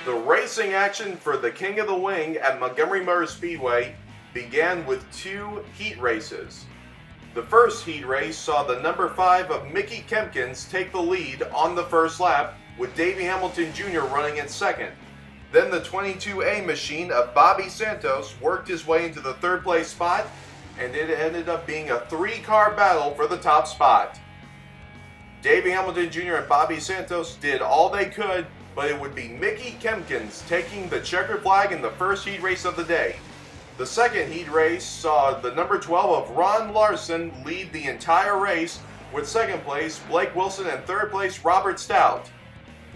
The racing action for the King of the Wing at Montgomery Motorspeedway began with 2 heat races. The first heat race saw the number 5 of Mickey Kempkins take the lead on the first lap, with Davey Hamilton Jr. running in second. Then the 22A machine of Bobby Santos worked his way into the third place spot, and it ended up being a 3-car battle for the top spot. Davey Hamilton Jr. and Bobby Santos did all they could, but it would be Mickey Kempkins taking the checkered flag in the first heat race of the day. The second heat race saw the number 12 of Ron Larson lead the entire race, with second place Blake Wilson and third place Robert Stout.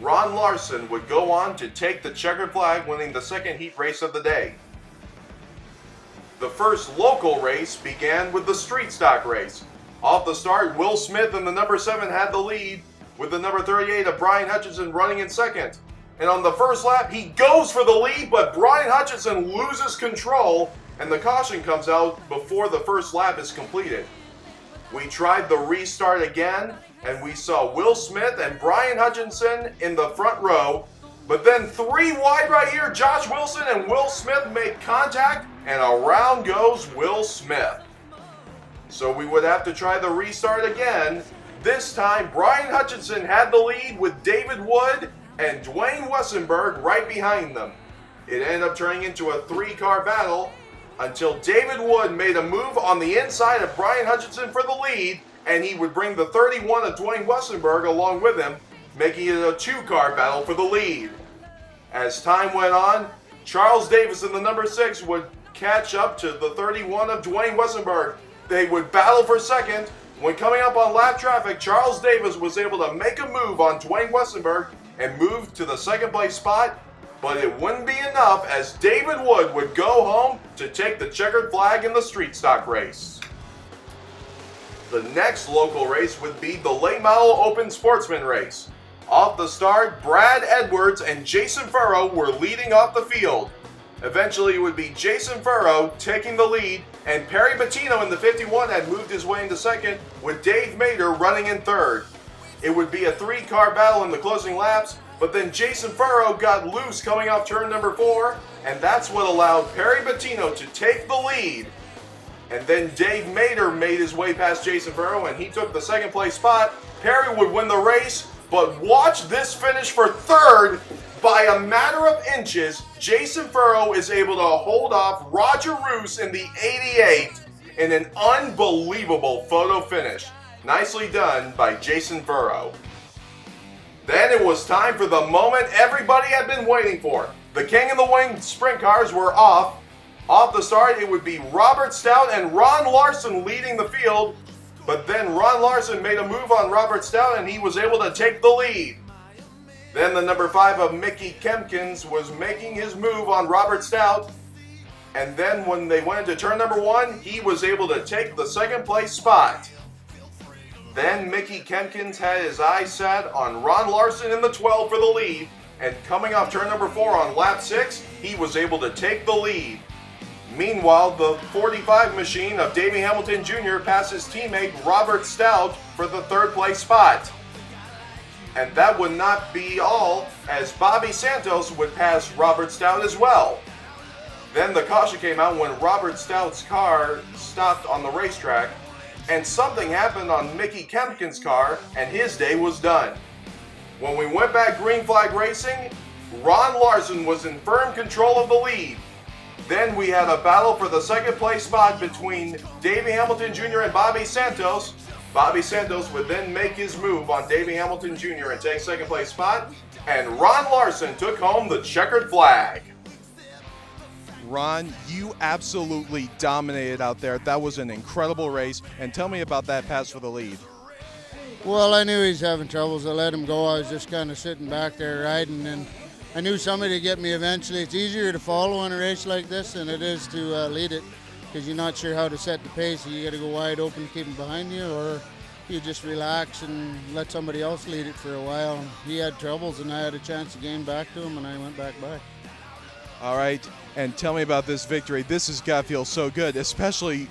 Ron Larson would go on to take the checkered flag, winning the second heat race of the day. The first local race began with the street stock race. Off the start, Will Smith and the number 7 had the lead, with the number 38 of Brian Hutchinson running in second. And on the first lap, he goes for the lead, but Brian Hutchinson loses control, and the caution comes out before the first lap is completed. We tried the restart again, and we saw Will Smith and Brian Hutchinson in the front row, but then 3 wide right here, Josh Wilson and Will Smith make contact, and around goes Will Smith. So we would have to try the restart again. This time, Brian Hutchinson had the lead with David Wood and Dwayne Wessenberg right behind them. It ended up turning into a 3-car battle until David Wood made a move on the inside of Brian Hutchinson for the lead, and he would bring the 31 of Dwayne Wessenberg along with him, making it a 2-car battle for the lead. As time went on, Charles Davis in the number 6 would catch up to the 31 of Dwayne Wessenberg. They would battle for second. When coming up on lap traffic, Charles Davis was able to make a move on Dwayne Wessenberg and move to the second place spot, but it wouldn't be enough, as David Wood would go home to take the checkered flag in the street stock race. The next local race would be the late model open sportsman race. Off the start, Brad Edwards and Jason Furrow were leading off the field. Eventually, it would be Jason Furrow taking the lead, and Perry Bettino in the 51 had moved his way into second, with Dave Mader running in third. It would be a 3-car battle in the closing laps, but then Jason Furrow got loose coming off turn number 4, and that's what allowed Perry Bettino to take the lead. And then Dave Mader made his way past Jason Furrow, and he took the second place spot. Perry would win the race, but watch this finish for third. By a matter of inches, Jason Furrow is able to hold off Roger Roos in the 88 in an unbelievable photo finish. Nicely done by Jason Furrow. Then it was time for the moment everybody had been waiting for. The King of the Wing sprint cars were off. Off the start, it would be Robert Stout and Ron Larson leading the field, but then Ron Larson made a move on Robert Stout and he was able to take the lead. Then the number 5 of Mickey Kempkins was making his move on Robert Stout, and then when they went into turn number 1, he was able to take the second place spot. Then Mickey Kempkins had his eyes set on Ron Larson in the 12 for the lead, and coming off turn number 4 on lap 6, he was able to take the lead. Meanwhile, the 45 machine of Davey Hamilton Jr. passed his teammate Robert Stout for the third place spot. And that would not be all, as Bobby Santos would pass Robert Stout as well. Then the caution came out when Robert Stout's car stopped on the racetrack, and something happened on Mickey Kempkins' car, and his day was done. When we went back green flag racing, Ron Larson was in firm control of the lead. Then we had a battle for the second place spot between Davey Hamilton Jr. and Bobby Santos. Bobby Santos would then make his move on Davey Hamilton Jr. and take second place spot, and Ron Larson took home the checkered flag. Ron, you absolutely dominated out there. That was an incredible race, and tell me about that pass for the lead. Well, I knew he was having troubles. I let him go. I was just kind of sitting back there riding, and I knew somebody would get me eventually. It's easier to follow in a race like this than it is to lead it, because you're not sure how to set the pace. You got to go wide open to keep him behind you, or you just relax and let somebody else lead it for a while. He had troubles, and I had a chance to gain back to him, and I went back by. All right, and tell me about this victory. This has got to feel so good, especially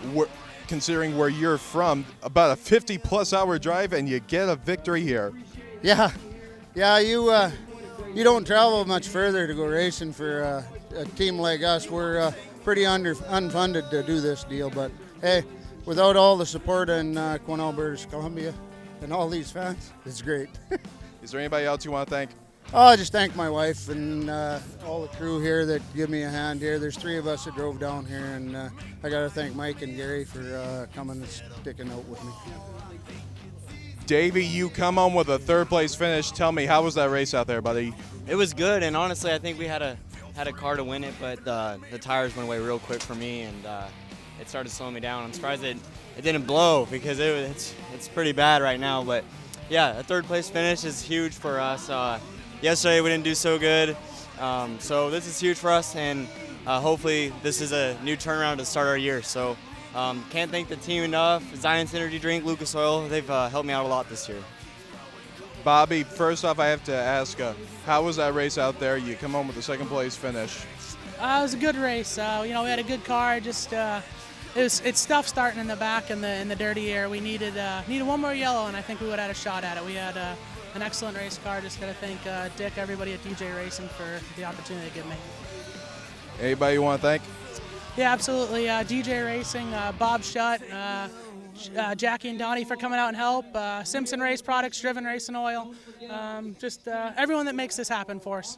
considering where you're from. About a 50-plus hour drive, and you get a victory here. Yeah, you don't travel much further to go racing for a team like us. We're pretty unfunded to do this deal, but hey, without all the support in Quesnel, British Columbia, and all these fans, it's great. Is there anybody else you want to thank? Oh, I just thank my wife and all the crew here that give me a hand here. There's 3 of us that drove down here, and I got to thank Mike and Gary for coming and sticking out with me. Davey, you come home with a 3rd place finish. Tell me, how was that race out there, buddy? It was good, and honestly, I think we had a car to win it, but the tires went away real quick for me, and it started slowing me down. I'm surprised it didn't blow because it's pretty bad right now. But yeah, a 3rd place finish is huge for us. Yesterday we didn't do so good, so this is huge for us, and hopefully this is a new turnaround to start our year. So can't thank the team enough. Zion's Energy Drink, Lucas Oil, they've helped me out a lot this year. Bobby, first off, I have to ask, how was that race out there? You come home with a 2nd place finish. It was a good race. We had a good car. Just it's tough starting in the back in the dirty air. We needed one more yellow, and I think we would have had a shot at it. We had an excellent race car. Just got to thank Dick, everybody at DJ Racing for the opportunity to give me. Anybody you want to thank? Yeah, absolutely. DJ Racing, Bob Shutt, Jackie and Donnie for coming out and help. Simpson Race Products, Driven Racing Oil. Just everyone that makes this happen for us.